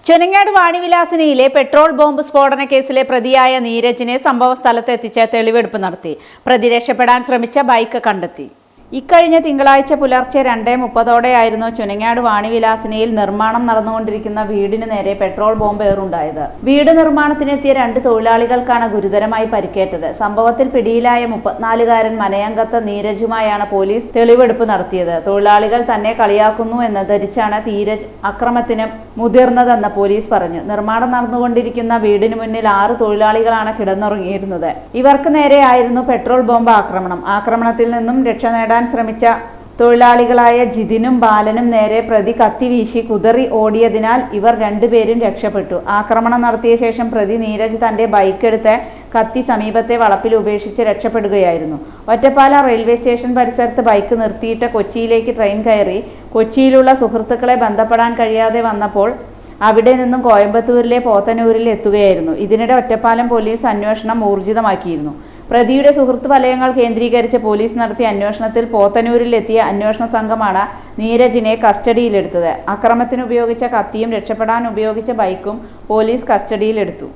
ചെനങ്ങാട് വാണിവിലാസിനിയിലെ petrol bomb സ്ഫോടന കേസിലെ പ്രതിയായ നീരജിനെ സംഭവസ്ഥലത്ത് എത്തിച്ച് തെളിവെടുപ്പ് നടത്തി. പ്രതി രക്ഷപ്പെടാൻ ശ്രമിച്ച ബൈക്ക് കണ്ടെത്തി. ഇക്കഴിഞ്ഞ തിങ്കളാഴ്ച പുലർച്ചെ 2:30 ചുനങ്ങാട് വാണിവിലാസിനിയിൽ നിർമ്മാണം നടന്നുകൊണ്ടിരിക്കുന്ന വീടിന് നേരെ പെട്രോൾ ബോംബ് ഏറുണ്ടായത്. വീട് നിർമ്മാണത്തിനെത്തിയ 2 തൊഴിലാളികൾക്കാണ് ഗുരുതരമായി പരിക്കേറ്റത്. സംഭവത്തിൽ പിടിയിലായ 34-കാരൻ മനയങ്കത്ത് നീരജുമായാണ് പോലീസ് തെളിവെടുപ്പ് നടത്തിയത്. തൊഴിലാളികൾ തന്നെ കളിയാക്കുന്നു എന്ന് ധരിച്ചാണ് നീരജ് അക്രമത്തിന് മുതിർന്നതെന്ന് പോലീസ് പറഞ്ഞു. നിർമ്മാണം നടന്നുകൊണ്ടിരിക്കുന്ന വീടിന് മുന്നിൽ 6 തൊഴിലാളികളാണ് കിടന്നുറങ്ങിയിരുന്നത്. ഇവർക്ക് നേരെയായിരുന്നു പെട്രോൾ ബോംബ് ആക്രമണം. ആക്രമണത്തിൽ നിന്നും രക്ഷ നേടാൻ ശ്രമിച്ച തൊഴിലാളികളായ ജിതിനും ബാലനും നേരെ പ്രതി കത്തി വീശി കുതറി ഓടിയതിനാൽ ഇവർ 2 പേരും രക്ഷപ്പെട്ടു. ആക്രമണം നടത്തിയ ശേഷം പ്രതി നീരജ് തന്റെ ബൈക്കെടുത്ത് കത്തി സമീപത്തെ വളപ്പിൽ ഉപേക്ഷിച്ച് രക്ഷപ്പെടുകയായിരുന്നു. ഒറ്റപ്പാലം റെയിൽവേ സ്റ്റേഷൻ പരിസരത്ത് ബൈക്ക് നിർത്തിയിട്ട് കൊച്ചിയിലേക്ക് ട്രെയിൻ കയറി കൊച്ചിയിലുള്ള സുഹൃത്തുക്കളെ ബന്ധപ്പെടാൻ കഴിയാതെ വന്നപ്പോൾ അവിടെ നിന്നും കോയമ്പത്തൂരിലെ പോത്തന്നൂരിൽ എത്തുകയായിരുന്നു. ഇതിനിടെ ഒറ്റപ്പാലം പോലീസ് അന്വേഷണം ഊർജിതമാക്കിയിരുന്നു. പ്രതിയുടെ സുഹൃത്ത് വലയങ്ങൾ കേന്ദ്രീകരിച്ച് പോലീസ് നടത്തിയ അന്വേഷണത്തിൽ പോത്തന്നൂരിലെത്തിയ അന്വേഷണ സംഘമാണ് നീരജിനെ കസ്റ്റഡിയിലെടുത്തത്. അക്രമത്തിന് ഉപയോഗിച്ച കത്തിയും രക്ഷപ്പെടാൻ ഉപയോഗിച്ച ബൈക്കും പോലീസ് കസ്റ്റഡിയിലെടുത്തു.